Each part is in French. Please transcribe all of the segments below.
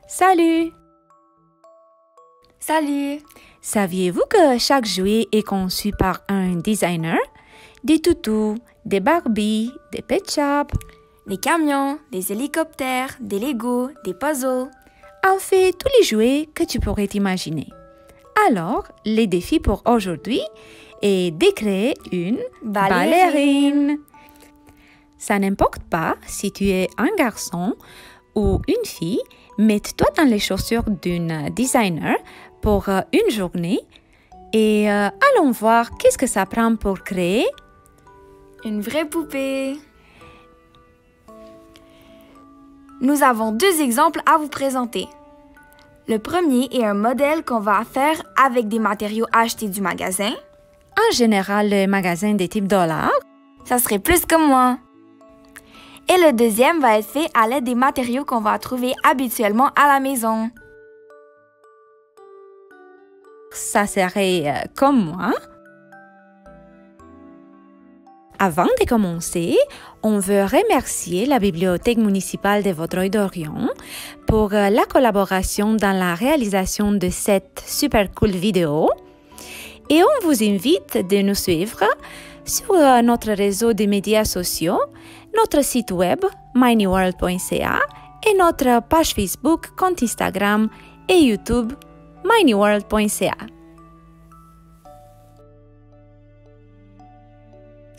Salut! Salut! Saviez-vous que chaque jouet est conçu par un designer? Des toutous, des Barbies, des Pet Shop, Des camions, des hélicoptères, des Legos, des puzzles. en fait tous les jouets que tu pourrais imaginer. Alors, les défis pour aujourd'hui est de créer une ballerine. Ça n'importe pas si tu es un garçon ou une fille, mets-toi dans les chaussures d'une designer pour une journée et allons voir qu'est-ce que ça prend pour créer Une vraie poupée. Nous avons deux exemples à vous présenter. Le premier est un modèle qu'on va faire avec des matériaux achetés du magasin. en général le magasin des types dollars. Ça serait plus comme moi. Et le deuxième va être fait à l'aide des matériaux qu'on va trouver habituellement à la maison. Ça serait comme moi. Avant de commencer, on veut remercier la Bibliothèque municipale de Vaudreuil-Dorion pour la collaboration dans la réalisation de cette super cool vidéo. Et on vous invite de nous suivre sur notre réseau de médias sociaux, notre site web minyworld.ca et notre page Facebook, compte Instagram et YouTube minyworld.ca.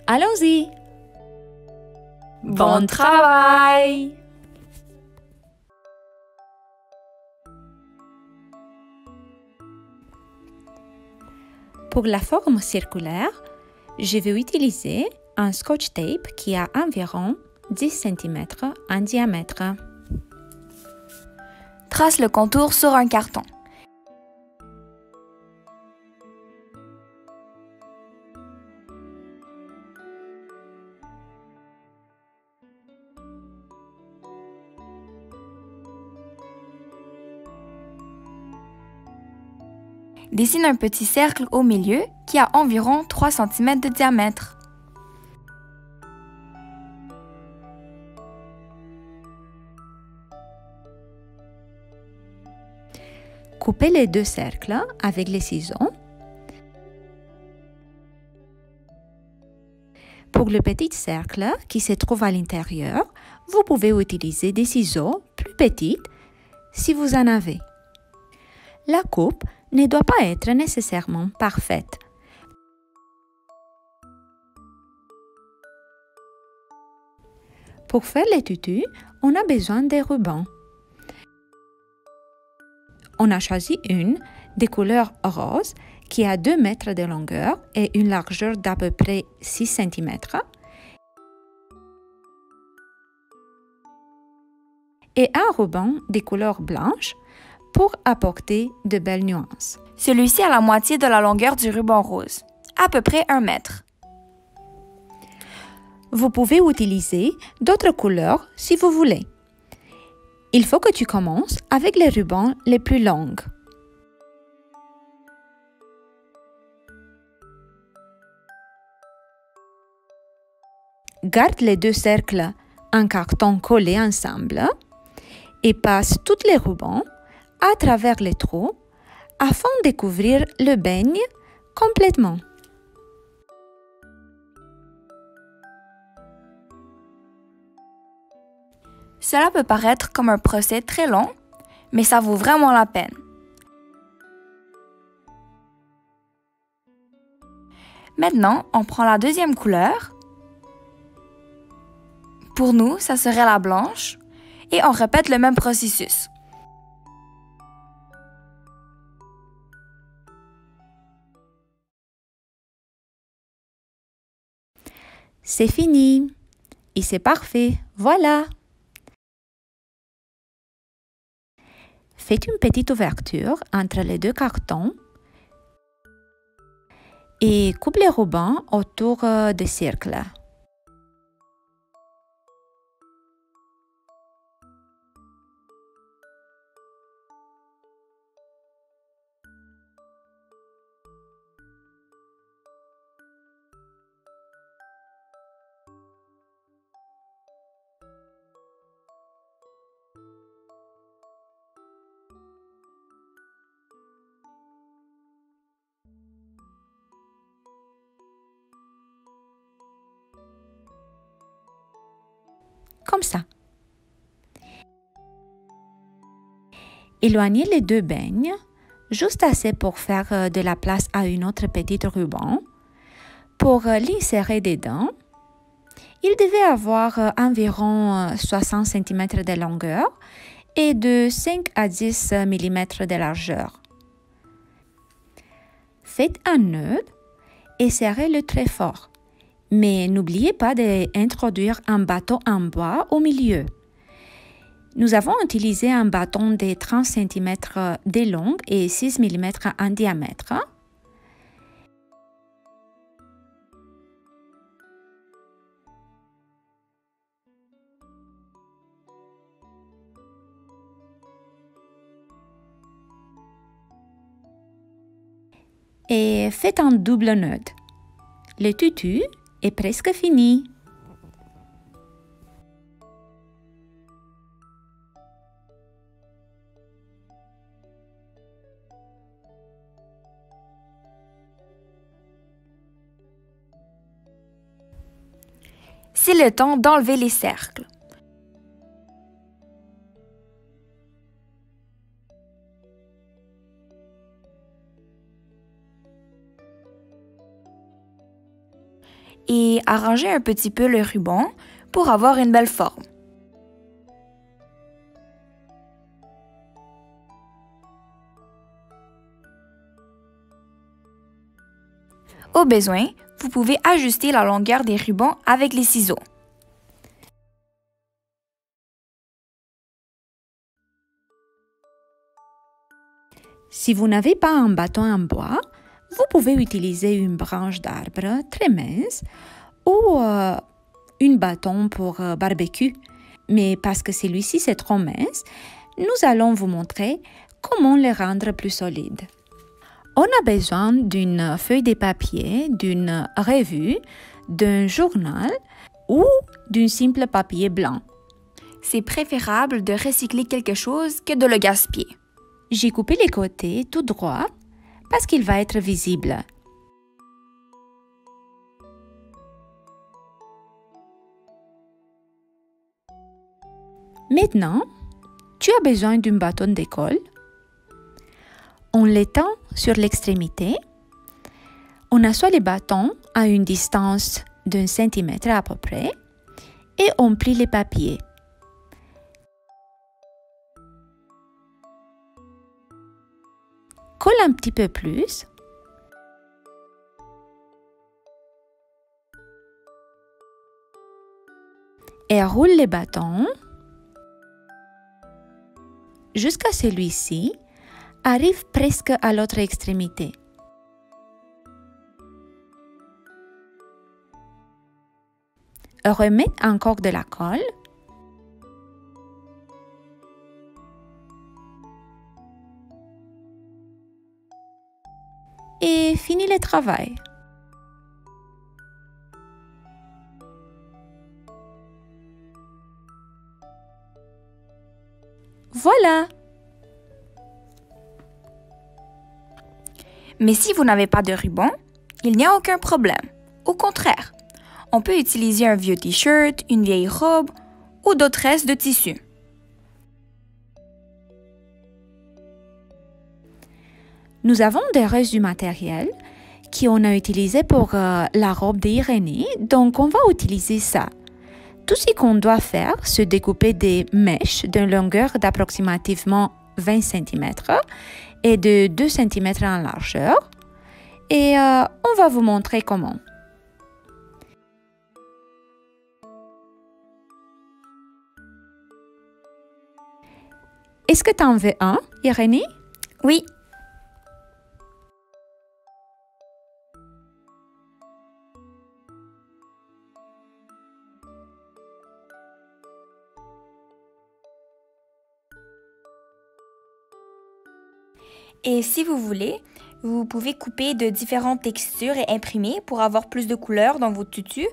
Allons-y! Bon travail! Pour la forme circulaire, je vais utiliser un scotch tape qui a environ 10 cm en diamètre. Trace le contour sur un carton. Dessine un petit cercle au milieu qui a environ 3 cm de diamètre. Coupez les deux cercles avec les ciseaux. Pour le petit cercle qui se trouve à l'intérieur, vous pouvez utiliser des ciseaux plus petits si vous en avez. La coupe ne doit pas être nécessairement parfaite. Pour faire les tutus, on a besoin de rubans. On a choisi une de couleur rose qui a 2 mètres de longueur et une largeur d'à peu près 6 cm. Et un ruban de couleur blanche pour apporter de belles nuances. Celui-ci a la moitié de la longueur du ruban rose, à peu près 1 mètre. Vous pouvez utiliser d'autres couleurs si vous voulez. Il faut que tu commences avec les rubans les plus longs. Garde les deux cercles en carton collés ensemble et passe tous les rubans à travers les trous afin de couvrir le beigne complètement. Cela peut paraître comme un procès très long, mais ça vaut vraiment la peine. Maintenant, on prend la deuxième couleur. Pour nous, ça serait la blanche. Et on répète le même processus. C'est fini. Et c'est parfait. Voilà. Faites une petite ouverture entre les deux cartons et coupe les rubans autour des cercles. comme ça. Éloignez les deux beignes, juste assez pour faire de la place à une autre petite ruban. Pour l'insérer dedans, il devait avoir environ 60 cm de longueur et de 5 à 10 mm de largeur. Faites un nœud et serrez-le très fort. Mais n'oubliez pas d'introduire un bâton en bois au milieu. Nous avons utilisé un bâton de 30 cm de long et 6 mm en diamètre. Et faites un double nœud. Le tutu est presque fini. C'est le temps d'enlever les cercles. Et arrangez un petit peu le ruban pour avoir une belle forme. Au besoin, vous pouvez ajuster la longueur des rubans avec les ciseaux. Si vous n'avez pas un bâton en bois, vous pouvez utiliser une branche d'arbre très mince ou un bâton pour barbecue. Mais parce que celui-ci c'est trop mince, nous allons vous montrer comment le rendre plus solide. On a besoin d'une feuille de papier, d'une revue, d'un journal ou d'un simple papier blanc. C'est préférable de recycler quelque chose que de le gaspiller. J'ai coupé les côtés tout droit parce qu'il va être visible. Maintenant, tu as besoin d'un bâton d'école. On l'étend sur l'extrémité. On assoit les bâtons à une distance d'1 cm à peu près et on plie les papiers. Colle un petit peu plus. Et roule les bâtons jusqu'à celui-ci arrive presque à l'autre extrémité. Remettez encore de la colle. Et fini le travail. Voilà! Mais si vous n'avez pas de ruban, il n'y a aucun problème. Au contraire, on peut utiliser un vieux t-shirt, une vieille robe ou d'autres restes de tissu. Nous avons des restes du matériel qu'on a utilisé pour la robe d'Irénée, donc on va utiliser ça. Tout ce qu'on doit faire, c'est découper des mèches d'une longueur d'approximativement 20 cm et de 2 cm en largeur. Et on va vous montrer comment. Est-ce que tu en veux un, Irénée? Oui. Et si vous voulez, vous pouvez couper de différentes textures et imprimer pour avoir plus de couleurs dans vos tutus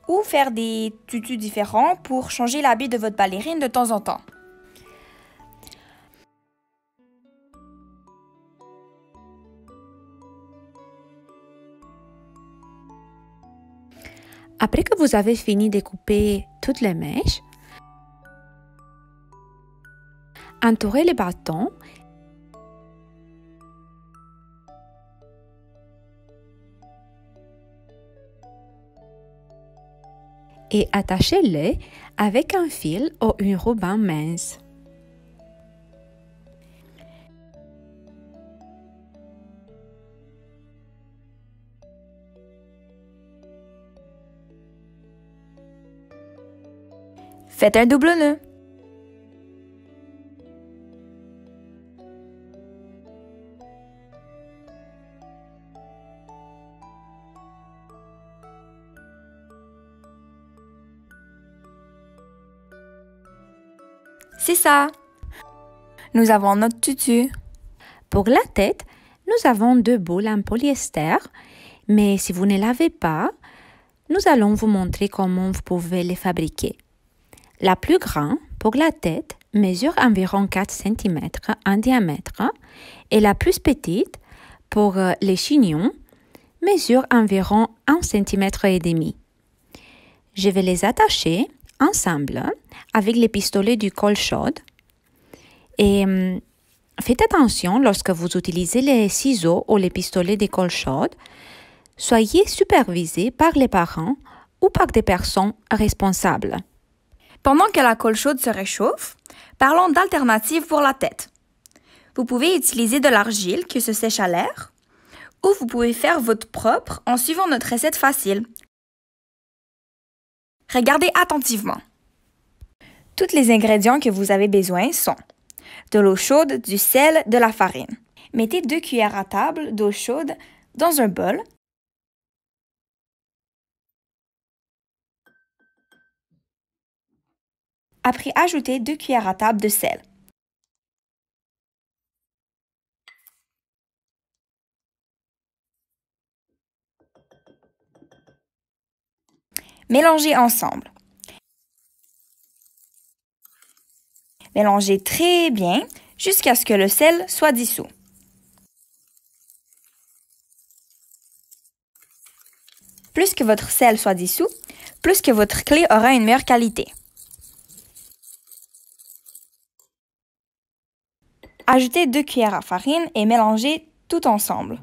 ou faire des tutus différents pour changer l'habit de votre ballerine de temps en temps. Après que vous avez fini de couper toutes les mèches, entourez les bâtons et attachez-les avec un fil ou un ruban mince. Faites un double nœud. C'est ça. Nous avons notre tutu. Pour la tête, nous avons 2 boules en polyester, mais si vous ne l'avez pas, nous allons vous montrer comment vous pouvez les fabriquer. La plus grande, pour la tête, mesure environ 4 cm en diamètre et la plus petite, pour les chignons, mesure environ 1 cm et demi. Je vais les attacher ensemble avec les pistolets du col chaud et faites attention lorsque vous utilisez les ciseaux ou les pistolets de colle chaude. Soyez supervisés par les parents ou par des personnes responsables. Pendant que la colle chaude se réchauffe, parlons d'alternatives pour la tête. Vous pouvez utiliser de l'argile qui se sèche à l'air ou vous pouvez faire votre propre en suivant notre recette facile. Regardez attentivement. Tous les ingrédients que vous avez besoin sont de l'eau chaude, du sel, de la farine. Mettez 2 cuillères à table d'eau chaude dans un bol. Après, ajoutez 2 cuillères à table de sel. Mélangez ensemble. Mélangez très bien jusqu'à ce que le sel soit dissous. Plus que votre sel soit dissous, plus que votre clé aura une meilleure qualité. Ajoutez 2 cuillères à farine et mélangez tout ensemble.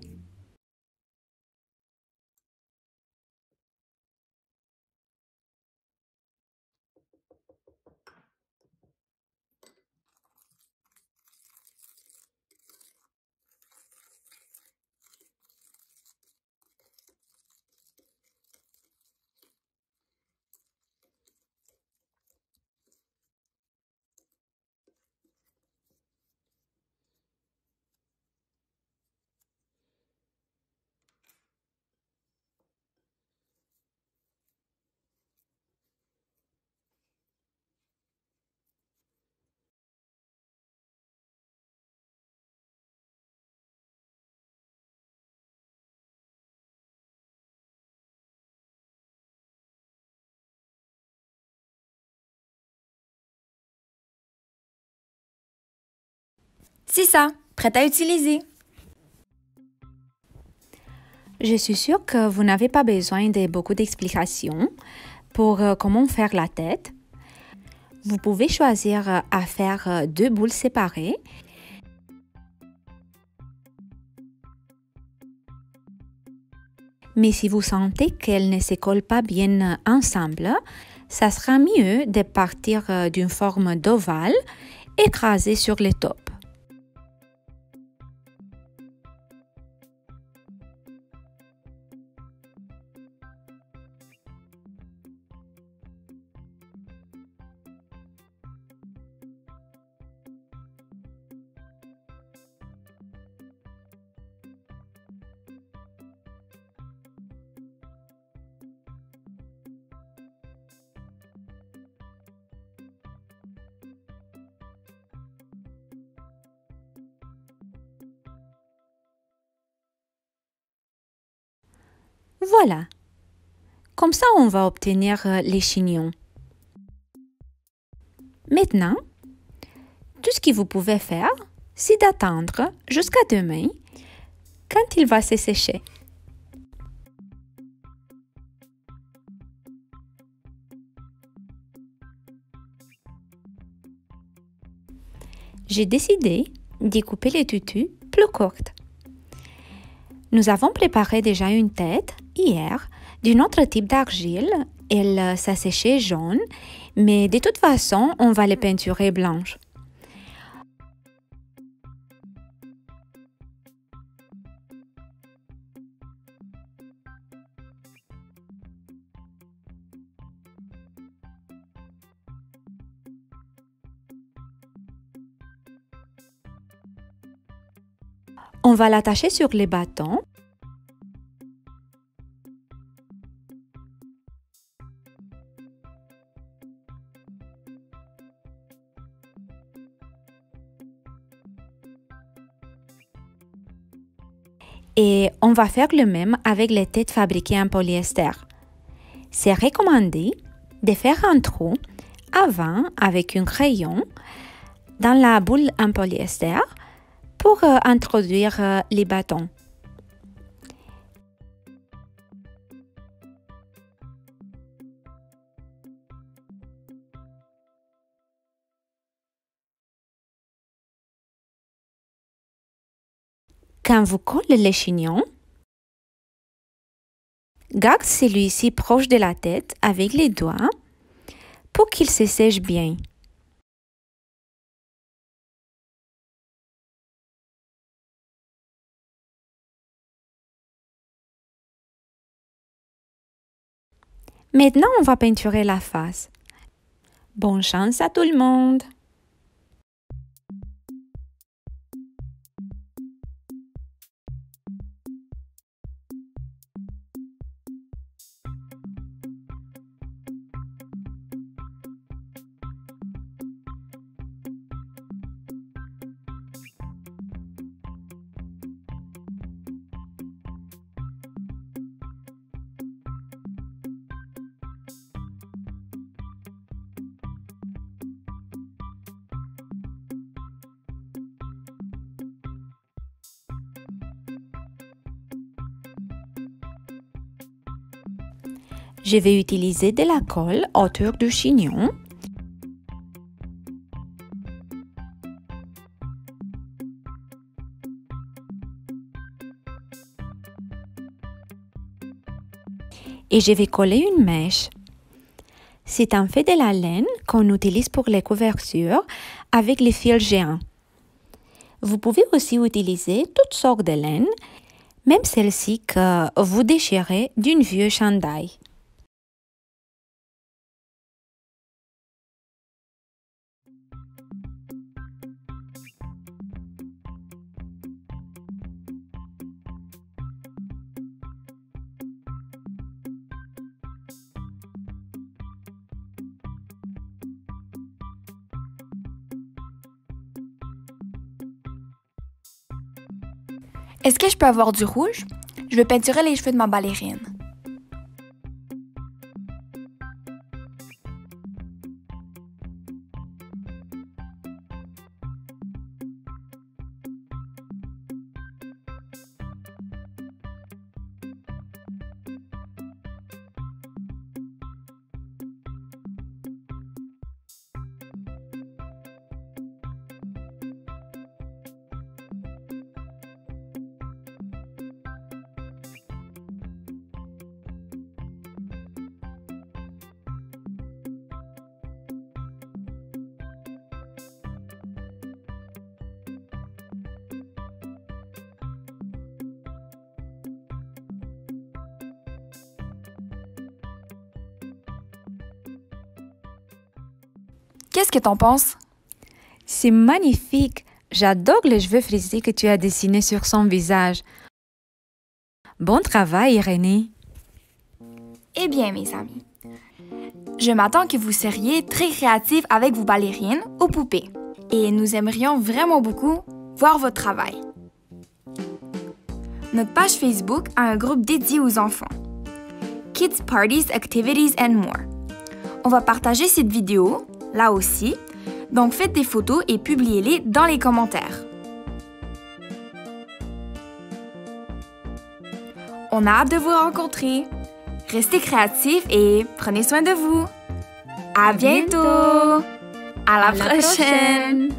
C'est ça, prêt à utiliser. Je suis sûre que vous n'avez pas besoin de beaucoup d'explications pour comment faire la tête. Vous pouvez choisir à faire 2 boules séparées. Mais si vous sentez qu'elles ne se collent pas bien ensemble, ça sera mieux de partir d'une forme d'ovale écrasée sur le top. Voilà. Comme ça, on va obtenir les chignons. Maintenant, tout ce que vous pouvez faire, c'est d'attendre jusqu'à demain quand il va se sécher. j'ai décidé de couper les tutus plus courtes. Nous avons préparé déjà une tête hier d'un autre type d'argile. Elle s'asséchait jaune, mais de toute façon, on va les peinturer blanches. On va l'attacher sur les bâtons. Et on va faire le même avec les têtes fabriquées en polyester. C'est recommandé de faire un trou avant avec un crayon dans la boule en polyester pour introduire les bâtons. Quand vous collez les chignons, garde celui-ci proche de la tête avec les doigts pour qu'il se sèche bien. Maintenant, on va peinturer la face. Bonne chance à tout le monde! Je vais utiliser de la colle autour du chignon. Et je vais coller une mèche. C'est un fait de la laine qu'on utilise pour les couvertures avec les fils géants. Vous pouvez aussi utiliser toutes sortes de laine, même celle-ci que vous déchirez d'une vieux chandail. Est-ce que je peux avoir du rouge? Je veux peinturer les cheveux de ma ballerine. Qu'est-ce que t'en penses? C'est magnifique! J'adore les cheveux frisés que tu as dessinés sur son visage. Bon travail, Irénée! Eh bien, mes amis, je m'attends que vous seriez très créatifs avec vos ballerines ou poupées. Et nous aimerions vraiment beaucoup voir votre travail. Notre page Facebook a un groupe dédié aux enfants. Kids Parties, Activities and More. On va partager cette vidéo, là aussi, donc faites des photos et publiez-les dans les commentaires. On a hâte de vous rencontrer. Restez créatifs et prenez soin de vous. À bientôt! À la prochaine!